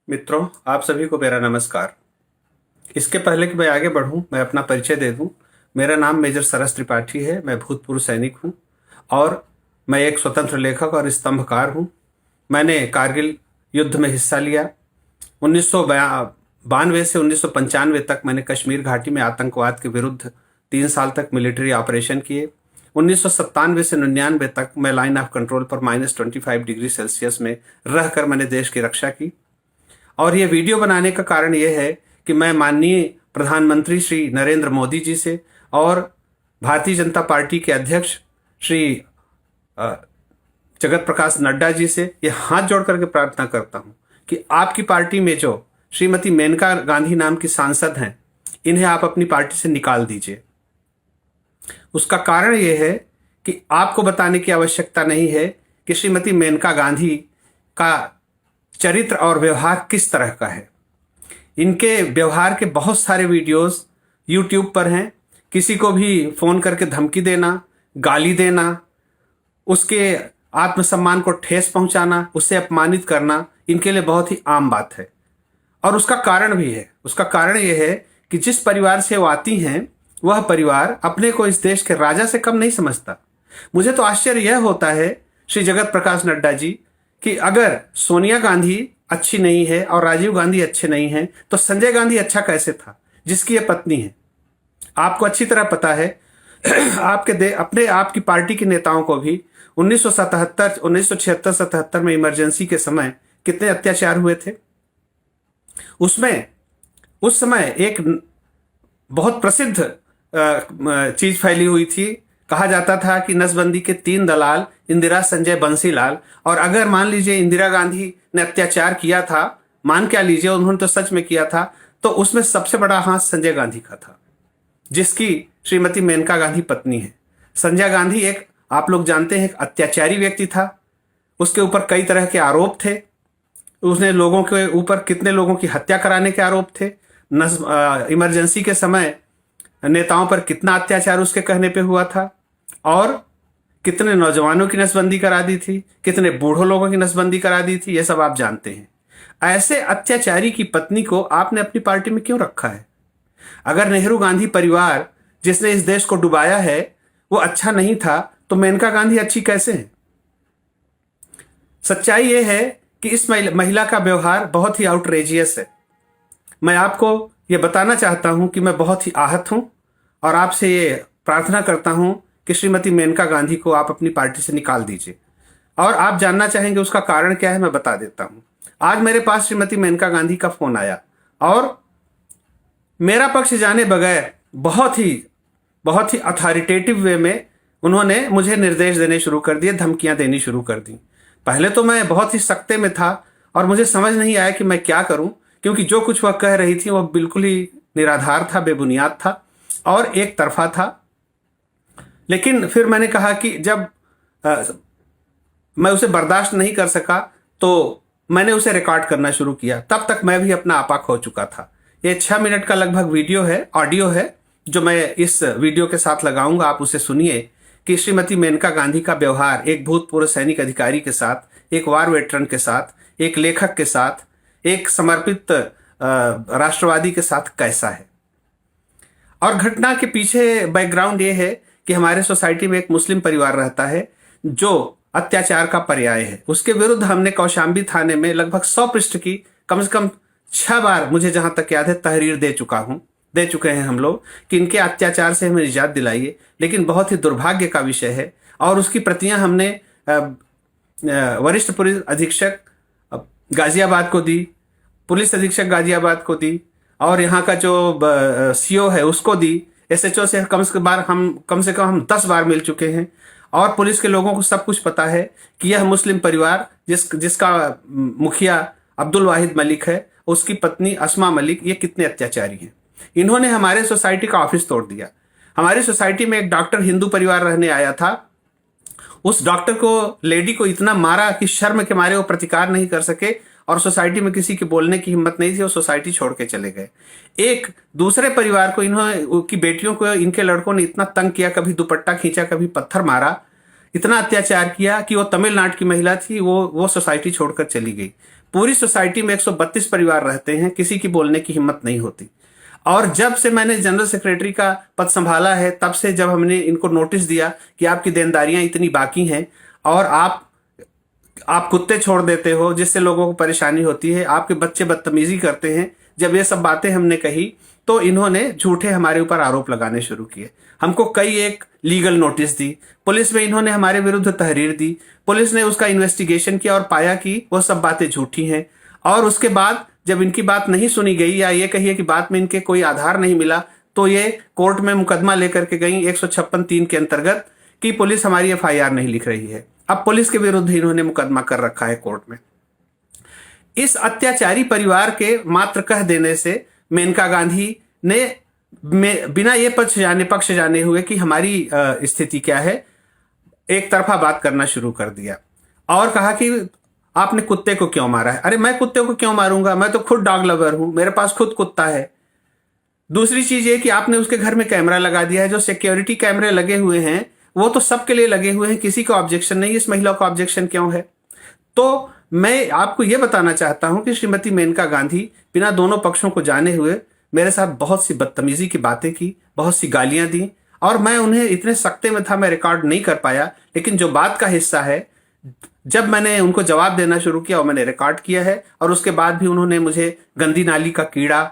मित्रों, आप सभी को मेरा नमस्कार। इसके पहले कि मैं आगे बढ़ूं, मैं अपना परिचय दे दूं। मेरा नाम मेजर सरस त्रिपाठी है। मैं भूतपूर्व सैनिक हूं और मैं एक स्वतंत्र लेखक और स्तंभकार हूं। मैंने कारगिल युद्ध में हिस्सा लिया। 1992 से 1995 तक मैंने कश्मीर घाटी में आतंकवाद के विरुद्ध 3 साल तक मिलिट्री ऑपरेशन किए। 1997 से 99 तक मैं लाइन ऑफ कंट्रोल पर -25 डिग्री सेल्सियस में रहकर मैंने देश की रक्षा की। और ये वीडियो बनाने का कारण ये है कि मैं माननीय प्रधानमंत्री श्री नरेंद्र मोदी जी से और भारतीय जनता पार्टी के अध्यक्ष श्री जगत प्रकाश नड्डा जी से ये हाथ जोड़ करके प्रार्थना करता हूं कि आपकी पार्टी में जो श्रीमती मेनका गांधी नाम की सांसद हैं, इन्हें आप अपनी पार्टी से निकाल दीजिए। उसका कारण यह है कि आपको बताने की आवश्यकता नहीं है कि श्रीमती मेनका गांधी का चरित्र और व्यवहार किस तरह का है। इनके व्यवहार के बहुत सारे वीडियोस यूट्यूब पर हैं। किसी को भी फोन करके धमकी देना, गाली देना, उसके आत्मसम्मान को ठेस पहुंचाना, उससे अपमानित करना इनके लिए बहुत ही आम बात है। और उसका कारण भी है। उसका कारण यह है कि जिस परिवार से वो आती हैं, वह परिवार अपने को इस देश के राजा से कम नहीं समझता। मुझे तो आश्चर्य यह होता है श्री जगत प्रकाश नड्डा जी कि अगर सोनिया गांधी अच्छी नहीं है और राजीव गांधी अच्छे नहीं हैं, तो संजय गांधी अच्छा कैसे था, जिसकी ये पत्नी है। आपको अच्छी तरह पता है अपने आपकी पार्टी के नेताओं को भी 1976-77 में इमरजेंसी के समय कितने अत्याचार हुए थे। उसमें उस समय एक बहुत प्रसिद्ध चीज फैली हुई थी। कहा जाता था कि नसबंदी के 3 दलाल इंदिरा, संजय, बंसीलाल, और अगर मान लीजिए इंदिरा गांधी ने अत्याचार किया था, मान क्या लीजिए उन्होंने तो सच में किया था, तो उसमें सबसे बड़ा हाथ संजय गांधी का था, जिसकी श्रीमती मेनका गांधी पत्नी है। संजय गांधी एक, आप लोग जानते हैं, एक अत्याचारी व्यक्ति था। उसके ऊपर कई तरह के आरोप थे। उसने लोगों के ऊपर कितने लोगों की हत्या कराने के आरोप थे। इमरजेंसी के समय नेताओं पर कितना अत्याचार उसके कहने पे हुआ था, और कितने नौजवानों की नसबंदी करा दी थी, कितने बूढ़ों लोगों की नसबंदी करा दी थी, ये सब आप जानते हैं। ऐसे अत्याचारी की पत्नी को आपने अपनी पार्टी में क्यों रखा है? अगर नेहरू गांधी परिवार, जिसने इस देश को डुबाया है, वो अच्छा नहीं था, तो मेनका गांधी अच्छी कैसे है? सच्चाई यह है कि इस महिला का व्यवहार बहुत ही आउटरेजियस है। मैं आपको ये बताना चाहता हूं कि मैं बहुत ही आहत हूं और आपसे ये प्रार्थना करता हूं कि श्रीमती मेनका गांधी को आप अपनी पार्टी से निकाल दीजिए। और आप जानना चाहेंगे उसका कारण क्या है, मैं बता देता हूं। आज मेरे पास श्रीमती मेनका गांधी का फोन आया और मेरा पक्ष जाने बगैर बहुत ही अथॉरिटेटिव वे में उन्होंने मुझे निर्देश देने शुरू कर दिए, धमकियां देनी शुरू कर दी। पहले तो मैं बहुत ही सख्ते में था और मुझे समझ नहीं आया कि मैं क्या करूं, क्योंकि जो कुछ वह कह रही थी वह बिल्कुल ही निराधार था, बेबुनियाद था और एक तरफा था। लेकिन फिर मैंने कहा कि जब मैं उसे बर्दाश्त नहीं कर सका तो मैंने उसे रिकॉर्ड करना शुरू किया। तब तक मैं भी अपना आपा खो चुका था। ये 6 मिनट का लगभग वीडियो है, ऑडियो है, जो मैं इस वीडियो के साथ लगाऊंगा। आप उसे सुनिए कि श्रीमती मेनका गांधी का व्यवहार एक भूतपूर्व सैनिक अधिकारी के साथ, एक वार वेटरन के साथ, एक लेखक के साथ, एक समर्पित राष्ट्रवादी के साथ कैसा है। और घटना के पीछे बैकग्राउंड ये है कि हमारे सोसाइटी में एक मुस्लिम परिवार रहता है जो अत्याचार का पर्याय है। उसके विरुद्ध हमने कौशाम्बी थाने में लगभग 100 पृष्ठ की, कम से कम 6 बार, मुझे जहां तक याद है, तहरीर दे चुके हैं हम लोग कि इनके अत्याचार से हमें निजात दिलाइए। लेकिन बहुत ही दुर्भाग्य का विषय है और उसकी प्रतियां हमने वरिष्ठ पुलिस अधीक्षक गाजियाबाद को दी, पुलिस अधीक्षक गाजियाबाद को दी, और यहाँ का जो सीओ है उसको दी। एसएचओ से कम से कम हम 10 बार मिल चुके हैं और पुलिस के लोगों को सब कुछ पता है कि यह मुस्लिम परिवार जिसका मुखिया अब्दुल वाहिद मलिक है, उसकी पत्नी अस्मा मलिक, ये कितने अत्याचारी हैं। इन्होंने हमारे सोसाइटी का ऑफिस तोड़ दिया। हमारी सोसाइटी में एक डॉक्टर हिंदू परिवार रहने आया था। उस डॉक्टर को, लेडी को इतना मारा कि शर्म के मारे वो प्रतिकार नहीं कर सके और सोसाइटी में किसी के बोलने की हिम्मत नहीं थी, वो सोसाइटी छोड़ के चले गए। एक दूसरे परिवार को, इन्होंने की बेटियों को, इनके लड़कों ने इतना तंग किया, कभी दुपट्टा खींचा, कभी पत्थर मारा, इतना अत्याचार किया कि वो तमिलनाडु की महिला थी, वो सोसाइटी छोड़कर चली गई। पूरी सोसाइटी में 132 परिवार रहते हैं, किसी की बोलने की हिम्मत नहीं होती। और जब से मैंने जनरल सेक्रेटरी का पद संभाला है, तब से जब हमने इनको नोटिस दिया कि आपकी देनदारियां इतनी बाकी हैं और आप कुत्ते छोड़ देते हो जिससे लोगों को परेशानी होती है, आपके बच्चे बदतमीजी करते हैं, जब ये सब बातें हमने कही तो इन्होंने झूठे हमारे ऊपर आरोप लगाने शुरू किए। हमको कई एक लीगल नोटिस दी, पुलिस में इन्होंने हमारे विरुद्ध तहरीर दी, पुलिस ने उसका इन्वेस्टिगेशन किया और पाया कि वो सब बातें झूठी हैं। और उसके बाद जब इनकी बात नहीं सुनी गई, या ये कहिए कि बात में इनके कोई आधार नहीं मिला, तो ये कोर्ट में मुकदमा लेकर के गई 156(3) के अंतर्गत कि पुलिस हमारी FIR नहीं लिख रही है। अब पुलिस के विरुद्ध इन्होंने मुकदमा कर रखा है कोर्ट में। इस अत्याचारी परिवार के मात्र कह देने से मेनका गांधी ने बिना ये पक्ष जाने हुए कि हमारी स्थिति क्या है, एक तरफा बात करना शुरू कर दिया और कहा कि आपने कुत्ते को क्यों मारा है। अरे मैं कुत्ते को क्यों मारूंगा, मैं तो खुद डॉग लवर हूं, मेरे पास खुद कुत्ता है। दूसरी चीज ये कि आपने उसके घर में कैमरा लगा दिया है, जो सिक्योरिटी कैमरे लगे हुए हैं वो तो सबके लिए लगे हुए हैं, किसी को ऑब्जेक्शन नहीं, इस महिला को ऑब्जेक्शन क्यों है। तो मैं आपको यह बताना चाहता हूं कि श्रीमती मेनका गांधी बिना दोनों पक्षों को जाने हुए मेरे साथ बहुत सी बदतमीजी की बातें की, बहुत सी गालियां दी, और मैं उन्हें इतने सख्ते में था, मैं रिकॉर्ड नहीं कर पाया, लेकिन जो बात का हिस्सा है, जब मैंने उनको जवाब देना शुरू किया और मैंने रिकॉर्ड किया है, और उसके बाद भी उन्होंने मुझे गंदी नाली का कीड़ा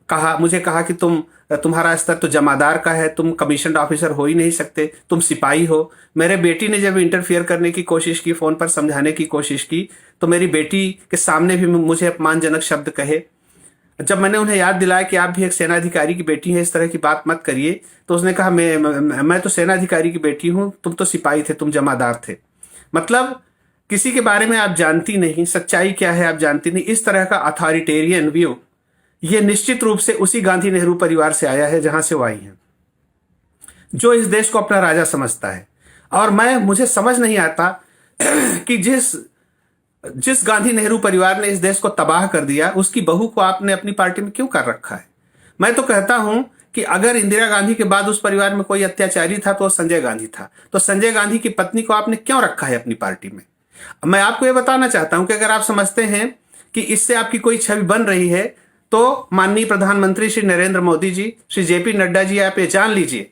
कहा, मुझे कहा कि तुम्हारा स्तर तो जमादार का है, तुम कमीशन ऑफिसर हो ही नहीं सकते, तुम सिपाही हो। मेरे बेटी ने जब इंटरफियर करने की कोशिश की, फोन पर समझाने की कोशिश की, तो मेरी बेटी के सामने भी मुझे अपमानजनक शब्द कहे। जब मैंने उन्हें याद दिलाया कि आप भी एक सेनाधिकारी की बेटी हैं, इस तरह की बात मत करिए, तो उसने कहा मैं तो सेनाधिकारी की बेटी हूं, तुम तो सिपाही थे, तुम जमादार थे। मतलब किसी के बारे में आप जानती नहीं, सच्चाई क्या है आप जानती नहीं। इस तरह का अथॉरिटेरियन व्यू ये निश्चित रूप से उसी गांधी नेहरू परिवार से आया है जहां से वो आई हैं, जो इस देश को अपना राजा समझता है। और मुझे समझ नहीं आता कि जिस गांधी नेहरू परिवार ने इस देश को तबाह कर दिया, उसकी बहू को आपने अपनी पार्टी में क्यों कर रखा है। मैं तो कहता हूं कि अगर इंदिरा गांधी के बाद उस परिवार में कोई अत्याचारी था तो संजय गांधी था, तो संजय गांधी की पत्नी को आपने क्यों रखा है अपनी पार्टी में। मैं आपको यह बताना चाहता हूं कि अगर आप समझते हैं कि इससे आपकी कोई छवि बन रही है, तो माननीय प्रधानमंत्री श्री नरेंद्र मोदी जी, श्री JP नड्डा जी, आप ये जान लीजिए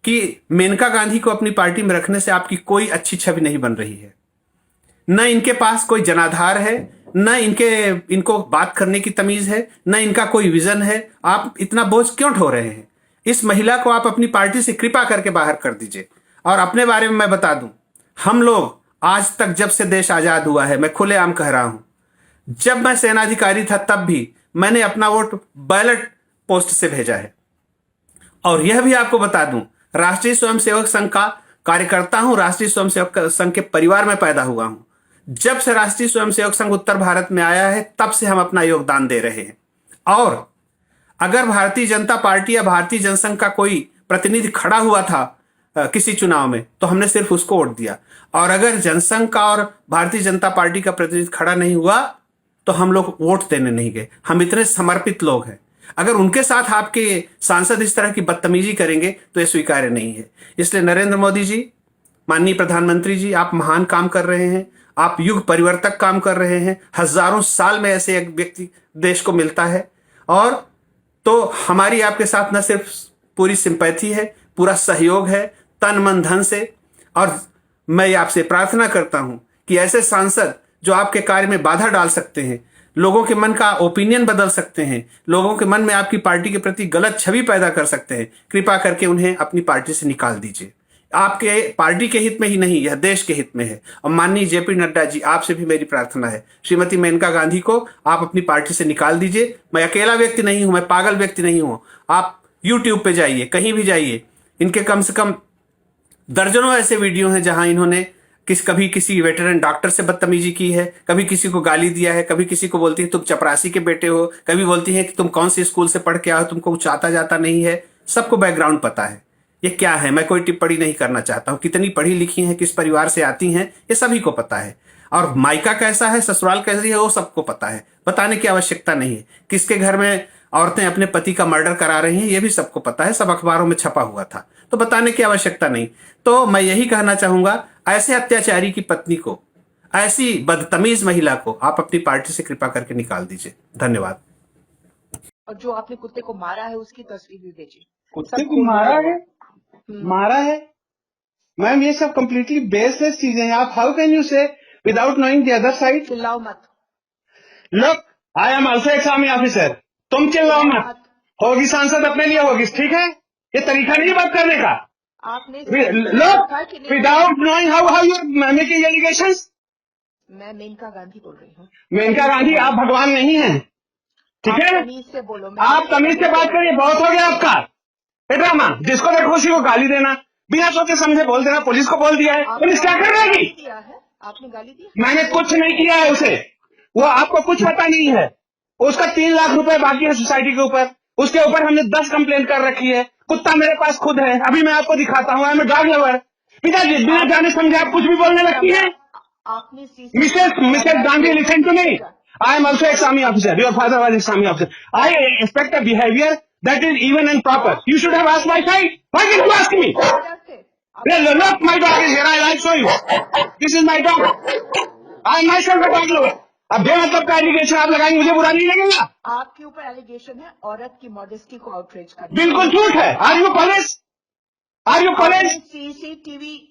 कि मेनका गांधी को अपनी पार्टी में रखने से आपकी कोई अच्छी छवि नहीं बन रही है। न इनके पास कोई जनाधार है, न इनको बात करने की तमीज है, न इनका कोई विजन है। आप इतना बोझ क्यों ढो रहे हैं। इस महिला को आप अपनी पार्टी से कृपा करके बाहर कर दीजिए। और अपने बारे में मैं बता दूं, हम लोग आज तक, जब से देश आजाद हुआ है, मैं खुलेआम कह रहा हूं, जब मैं सेनाधिकारी था तब भी मैंने अपना वोट बैलेट पोस्ट से भेजा है। और यह भी आपको बता दूं, राष्ट्रीय स्वयंसेवक संघ का कार्यकर्ता हूं, राष्ट्रीय स्वयंसेवक संघ के परिवार में पैदा हुआ हूं। जब से राष्ट्रीय स्वयंसेवक संघ उत्तर भारत में आया है, तब से हम अपना योगदान दे रहे हैं। और अगर भारतीय जनता पार्टी या भारतीय जनसंघ का कोई प्रतिनिधि खड़ा हुआ था किसी चुनाव में, तो हमने सिर्फ उसको वोट दिया। और अगर जनसंघ का और भारतीय जनता पार्टी का प्रतिनिधि खड़ा नहीं हुआ, तो हम लोग वोट देने नहीं गए। हम इतने समर्पित लोग हैं। अगर उनके साथ आपके सांसद इस तरह की बदतमीजी करेंगे तो यह स्वीकार्य नहीं है। इसलिए नरेंद्र मोदी जी, माननीय प्रधानमंत्री जी, आप महान काम कर रहे हैं, आप युग परिवर्तक काम कर रहे हैं। हजारों साल में ऐसे एक व्यक्ति देश को मिलता है। और तो हमारी आपके साथ न सिर्फ पूरी सिंपैथी है, पूरा सहयोग है, तन मन धन से। और मैं आपसे प्रार्थना करता हूं कि ऐसे सांसद जो आपके कार्य में बाधा डाल सकते हैं, लोगों के मन का ओपिनियन बदल सकते हैं, लोगों के मन में आपकी पार्टी के प्रति गलत छवि पैदा कर सकते हैं, कृपा करके उन्हें अपनी पार्टी से निकाल दीजिए। आपके पार्टी के हित में ही नहीं, यह देश के हित में है। और माननीय JP नड्डा जी, आपसे भी मेरी प्रार्थना है, श्रीमती मेनका गांधी को आप अपनी पार्टी से निकाल दीजिए। मैं अकेला व्यक्ति नहीं हूं, मैं पागल व्यक्ति नहीं हूं। आप YouTube पे जाइए, कहीं भी जाइए, इनके कम से कम दर्जनों ऐसे वीडियो हैं जहां इन्होंने कभी किसी वेटरन डॉक्टर से बदतमीजी की है, कभी किसी को गाली दिया है, कभी किसी को बोलती है तुम चपरासी के बेटे हो, कभी बोलती है कि तुम कौन सी स्कूल से पढ़ के आओ, तुमको कुछ आता जाता नहीं है। सबको बैकग्राउंड पता है। ये क्या है, मैं कोई टिप्पणी नहीं करना चाहता हूं। कितनी पढ़ी लिखी हैं, किस परिवार से आती हैं, ये सभी को पता है। और मायका कैसा है, ससुराल कैसी है, वो सबको पता है। बताने की आवश्यकता नहीं है। किसके घर में औरतें अपने पति का मर्डर करा रही हैं, ये भी सबको पता है, सब अखबारों में छपा हुआ था। तो बताने की आवश्यकता नहीं। तो मैं यही कहना चाहूंगा, ऐसे अत्याचारी की पत्नी को ऐसी बदतमीज महिला को आप अपनी पार्टी से कृपा करके निकाल दीजिए। धन्यवाद। और जो आपने कुत्ते को मारा है उसकी तस्वीर भी भेजी। कुत्ते को मारा है? मारा है मैम, ये सब कंप्लीटली बेसलेस चीजें हैं। आप how can you say without knowing the other side? चिल्लाओ मत। Look, I am also ex army officer. तुम चिल्लाओ मत। होगी सांसद अपने लिए होगी, ठीक है? ये तरीका नहीं बात करने का। आपने look, without knowing how you are making allegations. मैं मेनका गांधी बोल रही हूँ। मेनका गांधी, आप भगवान नहीं हैं, ठीक है? तमीज से बोलो। आप तमीज से बात करिए, बहुत हो गया आपका। ड्रामा जिसको देखो उसी को गाली देना, बिना सोचे समझे बोल देना। पुलिस को बोल दिया है, पुलिस क्या कर रहेगी? आपने गाली दी? मैंने कुछ नहीं किया है उसे, वो आपको कुछ पता नहीं है। उसका 3 लाख रुपए बाकी है सोसाइटी के ऊपर, उसके ऊपर हमने 10 कंप्लेंट कर रखी है। कुत्ता मेरे पास खुद है, अभी मैं आपको दिखाता हूँ। मैं डॉग लवर। पिताजी बिना जाने समझे आप कुछ भी बोलने लगती है। Mrs Gandhi, listen to me. I am also ex-army officer. Your father was ex-army officer. I expect a behavior that is even and proper. You should have asked my side. Why didn't you ask me? Look, my dog is here. I'll show you. This is my dog. I am myself a dog lover. अब बेमतलब का allegation आप लगाएंगे, मुझे बुरा नहीं लगेगा। आपके ऊपर एलिगेशन है औरत की मॉडेस्टी को आउटरीच करना। बिल्कुल झूठ है। Are you police? Are you police?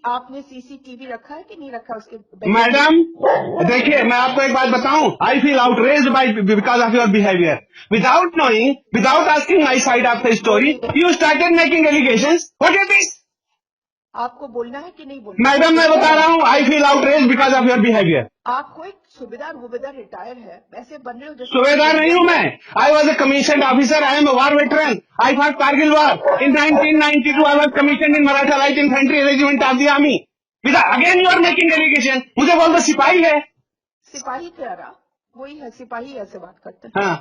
आपने सीसीटीवी रखा है कि नहीं रखा उसके? मैडम देखिए, मैं आपको एक बात बताऊं। I feel outraged by because of your behaviour. Without knowing, without asking my side of the story, you started making allegations. What is this? आपको बोलना है कि नहीं बोलना? मैडम मैं बता रहा हूँ, आई feel outraged because of your behaviour. आपको एक सूबेदार रिटायर है, वैसे बन रहे हो जैसे। सूबेदार नहीं हूँ मैं। I was a commission officer. I am a war veteran. I fought Kargil war in 1992। I was commission in Maratha light infantry regiment of the army. Again you are making allegation. मुझे बोल दो सिपाही है। सिपाही कह रहा वही है, सिपाही ऐसे बात करते हैं। हाँ,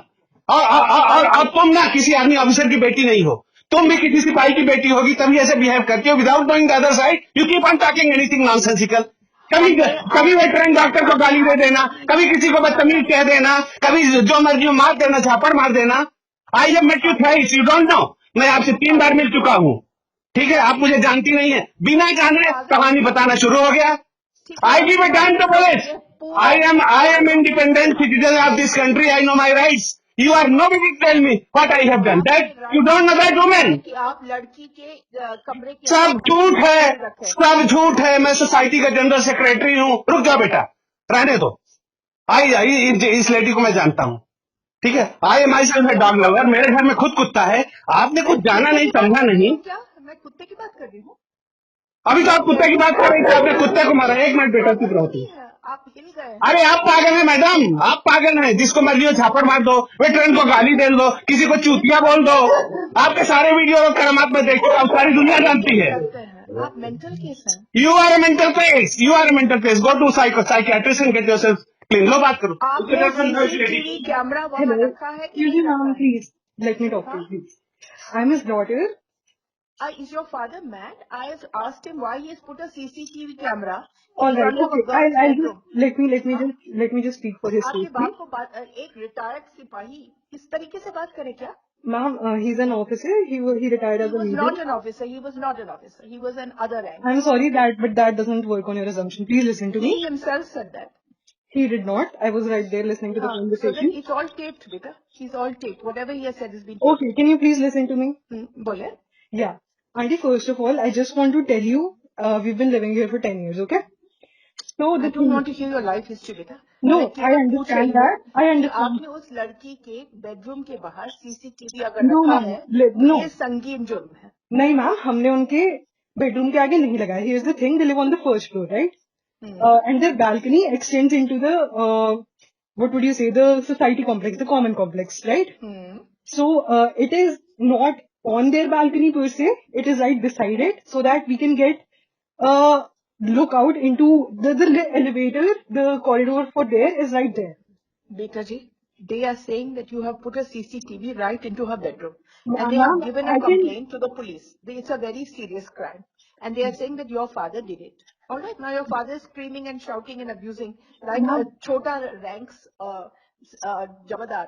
और तुम ना किसी आर्मी ऑफिसर की बेटी नहीं हो, तुम भी किसी सिपाही की बेटी होगी, तभी ऐसे बिहेव करती हो। Without knowing the other side you keep on talking anything nonsensical. कभी वेटरन डॉक्टर को गाली दे देना, कभी किसी को बदतमीज कह देना, कभी जो मर्जी मार देना, झापड़ मार देना। I have met you thrice, you don't know. मैं आपसे 3 बार मिल चुका हूँ, ठीक है? आप मुझे जानती नहीं है। बिना जाने कहानी बताना शुरू हो गया। I give a damn to police. I am independent citizen of this country. I know my rights. You are nobody to tell me what I have done. That you don't know that woman. कि आप लड़की के कमरे के सब झूठ है, सब झूठ है। मैं सोसाइटी का जनरल सेक्रेटरी हूँ। रुक जाओ बेटा, रहने दो। आई इस लेडी को मैं जानता हूँ, ठीक है? I am my self a dog lover. मेरे घर में खुद कुत्ता है। आपने कुछ जाना नहीं, समझा नहीं। क्या मैं कुत्ते की बात कर रही हूँ? अभी तो आप कुत्ते की बात कर रही थी, आपने कुत्ते को मारा। 1 मिनट बेटा, चुप रहो। आप हिल गए। अरे आप पागल हैं मैडम, आप पागल हैं। जिसको मर्जी हो झापड़ मार दो, वेटरन को गाली दे दो, किसी को चूतिया बोल दो। आपके सारे वीडियो और करामात में देख चुका हूं, सारी दुनिया जानती है। आप मेंटल केस हैं। You are a mental case. You are a mental case. Go to psychiatrist and get yourself clean. लो बात करो। आपने कैमरा वहां रखा है कि नहीं रखा है? Please, let me talk to you, please. I'm his daughter. Is your father mad? I have asked him why he has put a CCTV camera. All right, okay. I'll just let me just speak for his आपके statement. बाप को एक retired सिपाही इस तरीके से बात करे क्या? Ma'am, he's an officer. He retired as a He was major. not an officer. He was not an officer. He was an other rank. I'm sorry but that doesn't work on your assumption. Please listen to me. He himself said that. He did not. I was right there listening to the So conversation. then it's all taped, beta. He's all taped. Whatever he has said has been taped. Okay, can you please listen to me? बोले? Yeah. Auntie, first of all, I just want to tell you, we've been living here for 10 years, okay? So I don't want to hear your life history, beta. No, I understand that. I understand. आपने उस लड़की के bedroom के बाहर CCTV अगर रखा है, no. ये संगीन जुर्म है। नहीं मैम, हमने उनके बेडरूम के आगे नहीं लगाया। Here's the thing, they live on the first floor, right? And their balcony extends into the, what would you say, the society complex, the common complex, right? So, it is not on their balcony per se, it is right beside it, so that we can get look out into the elevator, the corridor for there is right there. Beta ji, they are saying that you have put a CCTV right into her bedroom. And they have given a complaint to the police. It's a very serious crime. And they are saying that your father did it. Alright, now your father is screaming and shouting and abusing like a chota ranks Jabadar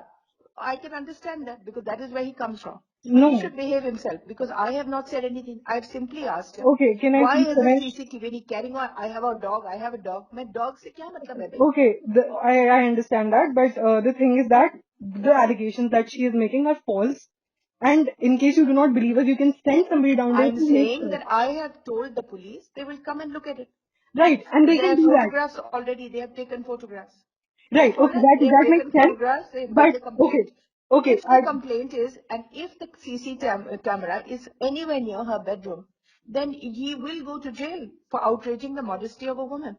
I can understand that because that is where he comes from. No. He should behave himself because I have not said anything. I've simply asked him. Okay, can I why please is the finish? CCTV and he carrying on? I have a dog. I have a dog. My dog से क्या मतलब है भाई? Okay, I understand that, but the thing is that the allegations that she is making are false. And in case you do not believe us, you can send somebody down there I'm to make saying sure. that I have told the police they will come and look at it. Right, and they There can are do that. photographs already. They have taken photographs. Right, All okay, right, they have that makes taken sense. photographs. They have But made the complaint. okay, If the complaint is, and if the camera is anywhere near her bedroom, then he will go to jail for outraging the modesty of a woman.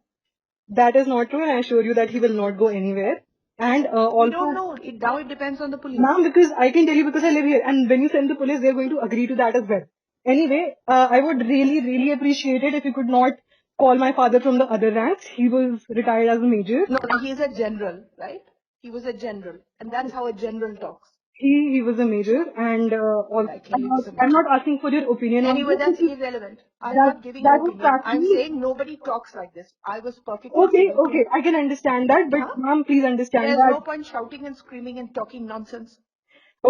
that is not true, and I assure you that he will not go anywhere. And We also, don't know. Now it depends on the police. ma'am, because I can tell you because I live here, and when you send the police, they're going to agree to that as well. Anyway, I would really, really appreciate it if you could not call my father from the other ranks. He was retired as a major. No, he's a general, right? He was a general, and that's how a general talks. He was a major, and Like he was a I'm major. not asking for your opinion on Anyway, this. that's irrelevant. I'm That not giving that an was opinion. I'm factually saying nobody talks like this. I was perfectly okay. civil to Okay, him. I can understand that, but Huh? ma'am, please understand There's that. no point shouting and screaming and talking nonsense.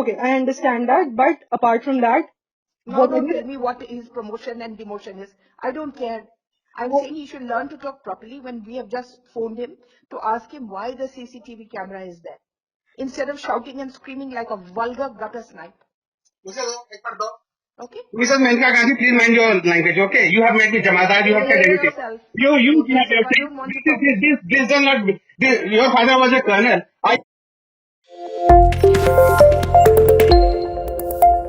Okay, I understand that, but apart from that, Now don't whatever. tell me what his promotion and demotion is. I don't care. I'm saying he should learn to talk properly when we have just phoned him to ask him why the CCTV camera is there. Instead of shouting and screaming like a vulgar gutter snipe. Okay? Mrs. Menka Gandhi, please mind your language, okay? You have made me Jamadar, you have said Behave everything. yourself. You Behave have yourself. I everything. don't want to talk to you. This does not, your father was a colonel.